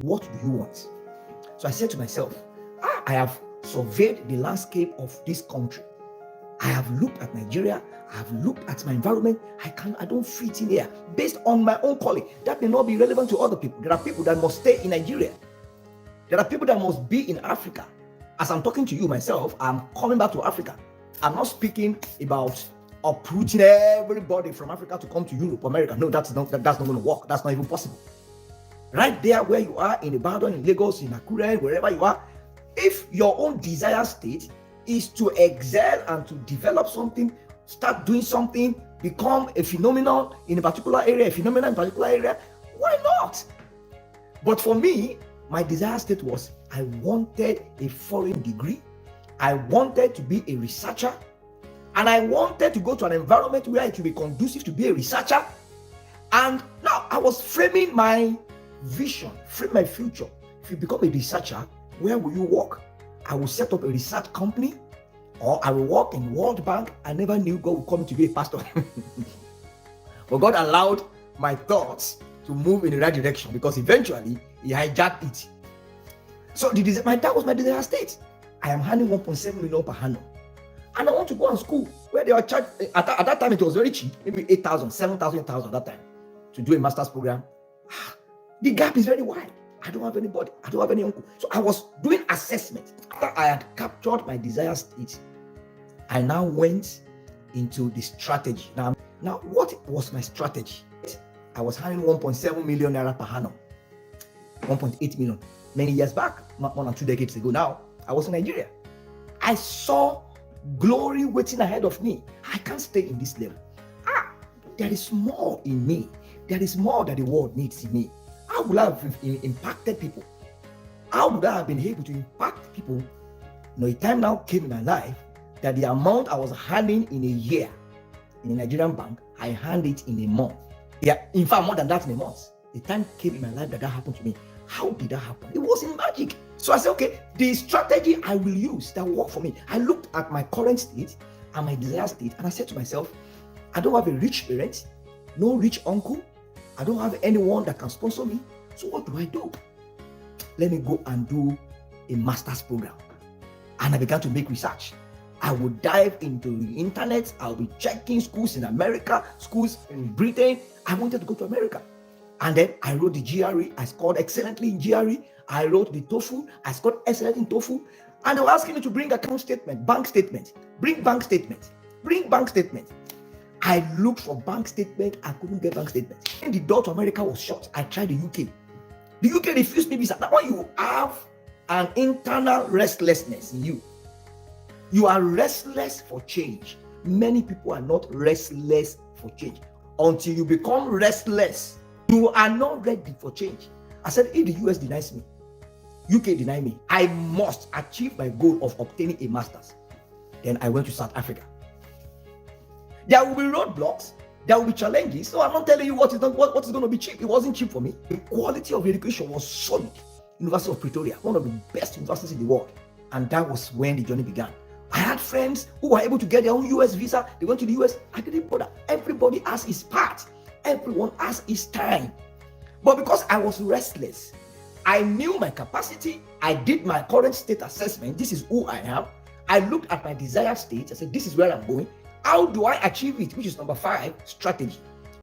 What do you want? So I said to myself, I have surveyed the landscape of this country. I have looked at Nigeria. I have looked at my environment. I don't fit in here based on my own calling. That may not be relevant to other people. There are people that must stay in Nigeria. There are people that must be in Africa. As I'm talking to you myself, I'm coming back to Africa. I'm not speaking about uprooting everybody from Africa to come to Europe, America. No, that's not going to work. That's not even possible. Right there where you are, in Ibadan, in Lagos, in Akure, wherever you are, if your own desire state is to excel and to develop something, start doing something, become a phenomenon in a particular area, why not? But for me, my desire state was I wanted a foreign degree. I wanted to be a researcher. And I wanted to go to an environment where it would be conducive to be a researcher. And now I was framing my vision, frame my future. If you become a researcher, where will you work? I will set up a research company, or I will work in World Bank. I never knew God would call me to be a pastor. But God allowed my thoughts to move in the right direction, because eventually He hijacked it. So that was my desire state. I am earning 1.7 million per annum. And I want to go on school where they are charged. At that time, it was very cheap, maybe 8,000, 7,000, 8,000 at that time to do a master's program. The gap is very wide. I don't have anybody. I don't have any uncle. So I was doing assessment. After I had captured my desire state, I now went into the strategy. Now, what was my strategy? I was earning 1.7 million naira per annum, 1.8 million many years back, not more than 2 decades ago. Now, I was in Nigeria. I saw glory waiting ahead of me. I can't stay in this level. There is more in me. There is more that the world needs in me. How would I have impacted people? How would I have been able to impact people? A time now came in my life that the amount I was handing in a year in a Nigerian bank, I hand it in a month. Yeah, in fact, more than that in a month. The time came in my life that happened to me. How did that happen? It wasn't magic. So I said, okay, the strategy I will use that worked for me. I looked at my current state and my desire state, and I said to myself, I don't have a rich parent, no rich uncle. I don't have anyone that can sponsor me. So what do? Let me go and do a master's program. And I began to make research. I would dive into the internet. I'll be checking schools in America, schools in Britain. I wanted to go to America. And then I wrote the GRE. I scored excellently in GRE. I wrote the TOEFL. I scored excellent in TOEFL. And they were asking me to bring account statement, bank statement, bring bank statement. I looked for bank statement. I couldn't get bank statement. When the door to America was shut, I tried the UK. The UK refused me visa. That one, you have an internal restlessness in you. You are restless for change. Many people are not restless for change. Until you become restless, you are not ready for change. I said, if the US denies me, UK deny me, I must achieve my goal of obtaining a master's. Then I went to South Africa. There will be roadblocks. There will be challenges. So I'm not telling you what is going to be cheap. It wasn't cheap for me. The quality of education was solid. University of Pretoria, one of the best universities in the world. And that was when the journey began. I had friends who were able to get their own US visa. They went to the US. I didn't bother. Everybody has his part. Everyone has his time. But because I was restless, I knew my capacity. I did my current state assessment. This is who I am. I looked at my desired state. I said, this is where I'm going. How do I achieve it? Which is number 5, strategy.